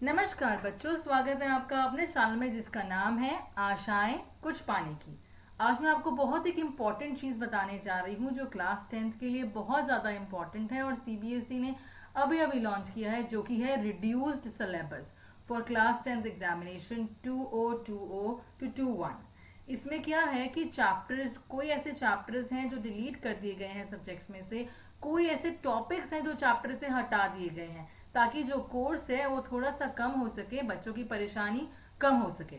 नमस्कार बच्चों, स्वागत है आपका अपने चैनल में जिसका नाम है आशाएं कुछ पाने की। आज मैं आपको बहुत एक इम्पॉर्टेंट चीज़ बताने जा रही हूँ जो क्लास 10th के लिए बहुत ज़्यादा इम्पॉर्टेंट है और सीबीएसई ने अभी अभी लॉन्च किया है, जो कि है reduced syllabus for class 10th examination 2020 to 21। इसमें क्या है कि चैप्टर्स, कोई ऐसे चैप्टर्स हैं जो डिलीट कर दिए गए हैं सब्जेक्ट्स में से, कोई ऐसे टॉपिक्स हैं जो चैप्टर से हटा दिए गए हैं, ताकि जो कोर्स है वो थोड़ा सा कम हो सके, बच्चों की परेशानी कम हो सके।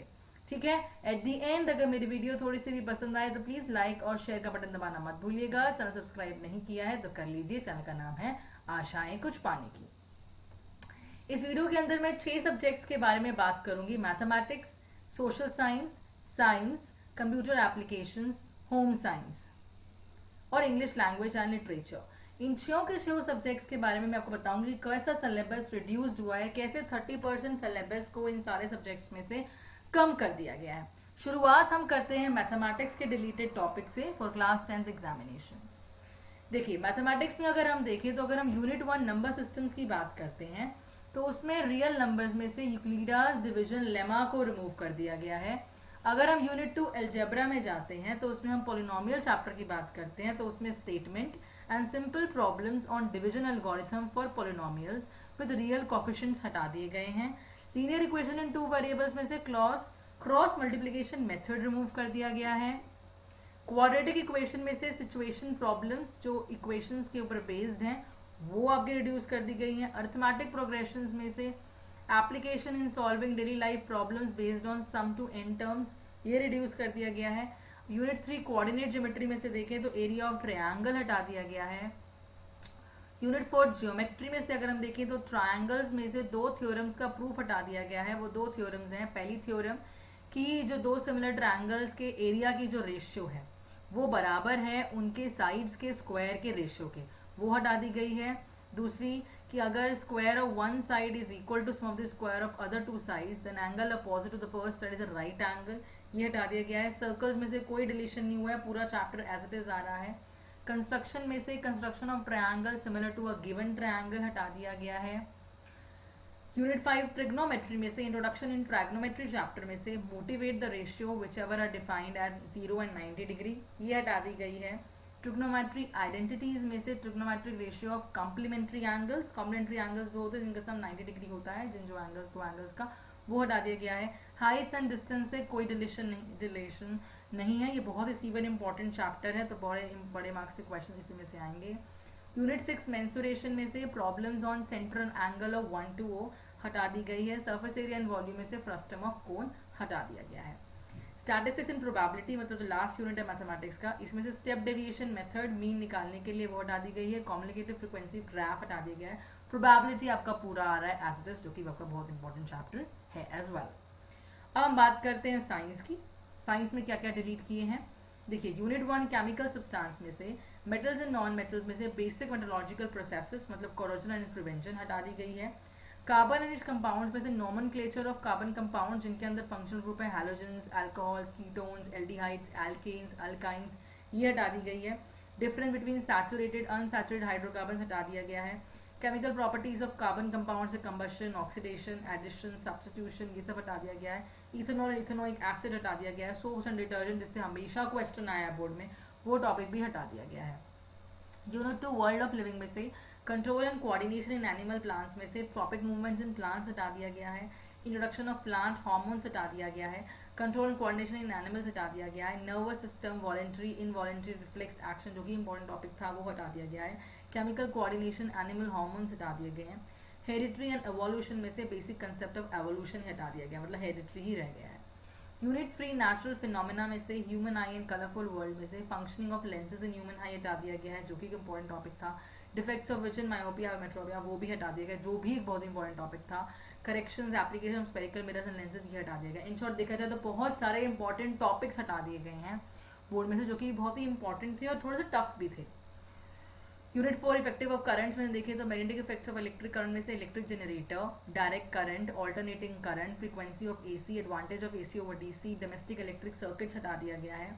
ठीक है। एट दी एंड अगर मेरी वीडियो थोड़ी सी भी पसंद आए तो प्लीज लाइक और शेयर का बटन दबाना मत भूलिएगा। चैनल सब्सक्राइब नहीं किया है तो कर लीजिए। चैनल का नाम है आशाएं कुछ पाने की। इस वीडियो के अंदर मैं 6 सब्जेक्ट्स के बारे में बात करूंगी: mathematics, social science, science, computer applications, home science और इंग्लिश लैंग्वेज एंड लिटरेचर। इन छो के छो सब्जेक्ट्स के बारे में मैं आपको बताऊंगी कैसा सिलेबस रिड्यूस्ड हुआ है, कैसे 30% सिलेबस को इन सारे सब्जेक्ट्स में से कम कर दिया गया है। शुरुआत हम करते हैं मैथमेटिक्स के डिलीटेड टॉपिक से फॉर क्लास 10th एग्जामिनेशन। देखिए, मैथमेटिक्स में अगर हम देखें तो अगर हम यूनिट 1 नंबर सिस्टम्स की बात करते हैं तो उसमें रियल नंबर्स में से यूक्लिडास डिवीजन लेमा को रिमूव कर दिया गया है। अगर हम यूनिट 2 अलजेब्रा में जाते हैं तो उसमें हम पोलिनोमियल चैप्टर की बात करते हैं तो उसमें statement and simple problems on division algorithm for polynomials with real coefficients हटा दिए गए हैं। Linear equation in two variables में से क्रॉस मल्टीप्लिकेशन मेथड रिमूव कर दिया गया है। क्वाड्रेटिक इक्वेशन में से सिचुएशन प्रॉब्लम्स जो इक्वेशंस के ऊपर बेस्ड हैं वो आपकी रिड्यूस कर दी गई हैं। अरिथमेटिक प्रोग्रेशंस में से application in solving daily life problems based on sum to n terms ये रिड्यूस कर दिया गया है। यूनिट 3 कोऑर्डिनेट ज्योमेट्री में से देखें तो एरिया ऑफ ट्रायंगल हटा दिया गया है। यूनिट 4 ज्योमेट्री में से अगर हम देखें तो ट्रायंगल्स में से दो थ्योरम्स का प्रूफ हटा दिया गया है। वो दो थ्योरम्स हैं। पहली थ्योरम कि जो दो सिमिलर ट्रायंगल्स के एरिया की जो रेशियो है वो बराबर है उनके साइड्स के स्क्वायर के रेशियो के, वो हटा दी गई है। दूसरी कि अगर square of one side is equal to sum of the square of other two sides then angle opposite to the first side is a right angle, ये हटा दिया गया है। सर्कल्स में से कोई डिलीशन नहीं हुआ है, पूरा चैप्टर एज इट इज आ रहा है। कंस्ट्रक्शन में से construction of triangle similar to a given triangle हटा दिया गया है। यूनिट 5 ट्रिग्नोमेट्री में से इंट्रोडक्शन इन ट्राइग्नोमेट्री चैप्टर में से motivate the ratio whichever are defined at 0 and 90 degree, ये हटा दी गई है। ट्रिग्नोमेट्री आइडेंटिटीज में से trigonometric ratio of complementary angles वो होते हैं जिनका सम 90 डिग्री होता है, जिन जो एंगल्स दो एंगल्स का, वो हटा दिया गया है। हाइट्स एंड डिस्टेंस से कोई डिलीशन नहीं है। ये बहुत ही सीवर इंपॉर्टेंट चैप्टर है तो बड़े बड़े मार्क्स के क्वेश्चन इसी में से आएंगे। यूनिट 6 मेंसुरेशन में से problems on central angle of 1 to 0 हटा दी गई है। सरफेस एरिया एंड वॉल्यूम में से फ्रस्टम ऑफ कोन हटा दिया गया है। स्टैटिस्टिक्स एंड प्रोबेबिलिटी मतलब जो लास्ट यूनिट है मैथमेटिक्स का, इसमें से स्टेप डेविएशन मेथड मीन निकालने के लिए वो हटा दी गई है। कॉम्युनिकेटिव फ्रीक्वेंसी ग्राफ हटा दिया गया है। प्रोबेबिलिटी आपका पूरा आ रहा है एज इट इज, जो कि आपका बहुत इंपॉर्टेंट चैप्टर है एज वेल। अब हम बात करते हैं साइंस की। साइंस में क्या क्या डिलीट किए हैं। देखिए, यूनिट 1 केमिकल सब्सटेंस में से मेटल्स एंड नॉन मेटल्स में से बेसिक मेटोलॉजिकल प्रोसेसेस मतलब कोरोजन एंड प्रिवेंशन हटा दी गई है। कार्बन एंड इट्स कंपाउंड्स में से नोमेनक्लेचर ऑफ कार्बन कंपाउंड जिनके अंदर फंक्शनल ग्रुप है halogens, alcohols, ketones, aldehydes, alkenes, alkynes, ये हटा दी गई है। Difference between saturated unsaturated hydrocarbon हटा दिया गया है। Chemical properties of carbon compound से कंबशन, ऑक्सीडेशन, एडिशन, सब्स्टिट्यूशन, ये सब हटा दिया गया है। इथेनॉल, इथेनोइक एसिड हटा दिया गया है। सोप्स एंड डिटर्जेंट जिससे हमेशा क्वेश्चन आया है बोर्ड में, वो टॉपिक भी हटा दिया गया है। यूनिट 2 वर्ल्ड ऑफ लिविंग में से control and coordination in animal plants में से ट्रॉपिक मूवमेंट्स इन प्लांट्स हटा दिया गया है। इंट्रोडक्शन ऑफ प्लांट हार्मोन्स हटा दिया गया है। Control and coordination in animals हटा दिया गया है। Nervous system, voluntary involuntary reflex action जो कि इंपॉर्टेंट टॉपिक था वो हटा दिया गया है। केमिकल कोऑर्डिनेशन, एनिमल हार्मोन्स हटा दिए गए हैं। हेरिटरी एंड एवोल्यूशन में से बेसिक कंसेप्ट ऑफ एवोल्यूशन हटा दिया गया, मतलब हेरिटरी ही रह गया है। यूनिट 3 नेचुरल फिनोमेना में से human I and colourful world में से functioning of lenses in human आई हटा दिया गया है, जो कि एक इंपॉर्टेंट टॉपिक था। डिफेक्ट्स ऑफ विजन, मायोपिया, मेट्रोपिया, वो भी हटा दिया गया, जो भी एक बहुत इंपॉर्टेंट टॉपिक था। Corrections, application of spherical mirrors and lenses, ये हटा दिया गया। इन शॉर्ट देखा जाए तो बहुत सारे इंपॉर्टेंट टॉपिक्स हटा दिए गए हैं बोर्ड में से, जो कि बहुत ही इंपॉर्टेंट थे और थोड़े से टफ भी थे। यूनिट 4 इफेक्टिव ऑफ करंट्स में देखें तो magnetic effects of electric current में से electric generator, direct current, alternating current, frequency of AC, advantage of AC over DC, domestic electric circuits हटा दिया गया है।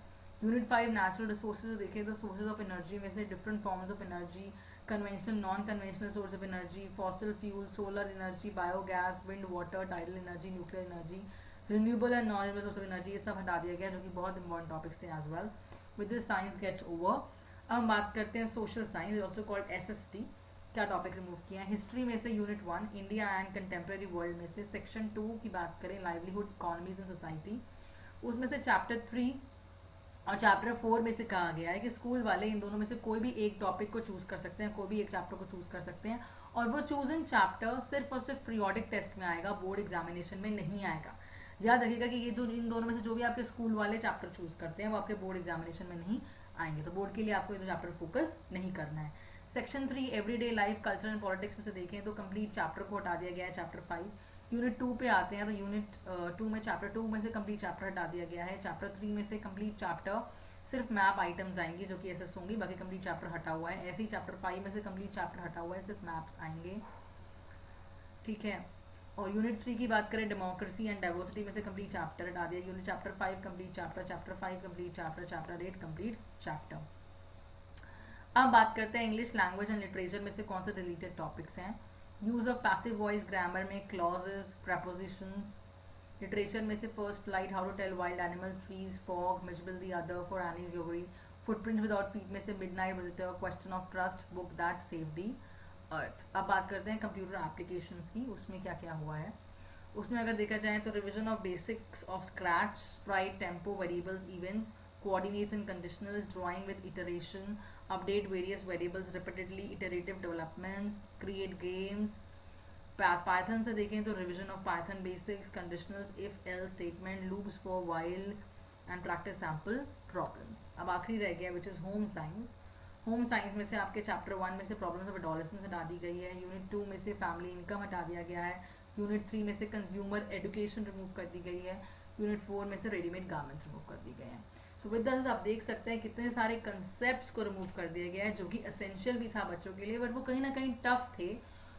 यूनिट 5 नेचुरल रिसोर्सेज देखें तो सोर्सेज ऑफ एनर्जी में से different forms of energy, conventional non conventional source of energy, fossil fuel, solar energy, biogas, wind, water, tidal energy, nuclear energy, renewable and non renewable source of energy, ये सब हटा दिया गया जो कि बहुत इंपॉर्टेंट टॉपिक्स थे as well. With this science gets over. अब हम बात करते हैं social science, also called SST. क्या टॉपिक रिमूव किया है? हिस्ट्री में से unit 1 India and contemporary world में से सेक्शन 2 की बात करें, लाइवलीहुड इकोनॉमीज इन सोसाइटी, उसमें से चैप्टर 3 और चैप्टर 4 में से कहा गया है कि स्कूल वाले इन दोनों में से कोई भी एक टॉपिक को चूज कर सकते हैं, कोई भी एक चैप्टर को चूज कर सकते हैं, और वो चूजन चैप्टर सिर्फ और सिर्फ पीरियोडिक टेस्ट में आएगा, बोर्ड एग्जामिनेशन में नहीं आएगा. याद रखिएगा कि ये जो इन दोनों में से जो भी आपके स्कूल वाले चैप्टर चूज करते हैं वो आपके बोर्ड एग्जामिनेशन में नहीं आएंगे, तो बोर्ड के लिए आपको ये दो चैप्टर फोकस नहीं करना है. Section 3 everyday life, culture and politics में से देखें तो कंप्लीट चैप्टर को हटा दिया गया है. चैप्टर 5 यूनिट 2 पे आते हैं तो यूनिट 2 में चैप्टर 2 में से कंप्लीट चैप्टर हटा दिया गया है. चैप्टर 3 में से कंप्लीट चैप्टर सिर्फ मैप आइटम्स आएंगी जो कि एसएस होंगी, बाकी कंप्लीट चैप्टर हटा हुआ है. ऐसे ही चैप्टर 5 में से कंप्लीट चैप्टर हटा हुआ है, सिर्फ मैप्स आएंगे. ठीक है. और यूनिट 3 की बात करें, डेमोक्रेसी एंड डाइवर्सिटी में से कंप्लीट चैप्टर हटा दिया. Unit chapter 5 complete chapter, chapter 5 complete chapter, chapter 8 complete chapter. अब बात करते हैं इंग्लिश लैंग्वेज एंड लिटरेचर में से कौन से डिलीटेड टॉपिक्स हैं. Use of passive voice, grammar में क्लॉजेस, प्रपोजिशंस. लिटरेचर में से first flight, how to tell wild animals, trees, fog, Mijbil the other, for Anne Gregory. Footprint without feet में से midnight visitor, question of trust, book that save the earth. अब बात करते हैं computer applications की, उसमें क्या क्या हुआ है. उसमें अगर देखा जाए तो revision of basics of scratch, Sprite, tempo, variables, events, coordinates and conditionals, drawing with iteration, update various variables repeatedly, iterative developments, create games. Python से देखें तो revision of Python basics, conditionals, if else statement, loops for while and practice sample problems. अब आखिरी रह गया which is home science. Home science में से आपके चैप्टर 1 में से प्रॉब्लम्स ऑफ एडोलेसेंस हटा दी गई है. यूनिट 2 में से फैमिली इनकम हटा दिया गया है. यूनिट 3 में से कंज्यूमर एजुकेशन रिमूव कर दी गई है. यूनिट 4 में से रेडीमेड गारमेंट्स रिमूव कर दी गए हैं. तो विद दिस आप देख सकते हैं कितने सारे कंसेप्ट्स को रिमूव कर दिया गया है जो कि एसेंशियल भी था बच्चों के लिए, बट वो कहीं ना कहीं टफ थे.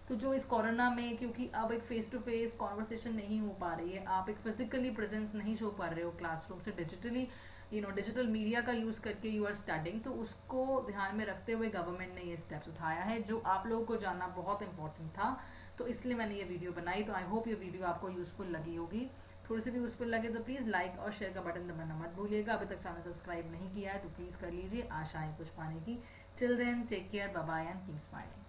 तो जो इस कोरोना में, क्योंकि अब एक फेस टू फेस कॉन्वर्सेशन नहीं हो पा रही है, आप एक फिजिकली प्रेजेंस नहीं शो कर रहे हो क्लासरूम से, डिजिटली डिजिटल मीडिया का यूज करके यू आर स्टडिंग, तो उसको ध्यान में रखते हुए गवर्नमेंट ने ये स्टेप्स उठाया है जो आप लोगों को जानना बहुत इंपॉर्टेंट था. तो इसलिए मैंने ये वीडियो बनाई. तो आई होप ये वीडियो आपको यूजफुल लगी होगी. थोड़ी सी भी यूजफुल लगे तो प्लीज़ लाइक और शेयर का बटन दबाना मत भूलिएगा. अभी तक चैनल सब्सक्राइब नहीं किया है तो प्लीज़ कर लीजिए. आशा है कुछ पाने की. Till then take care, bye bye and keep smiling.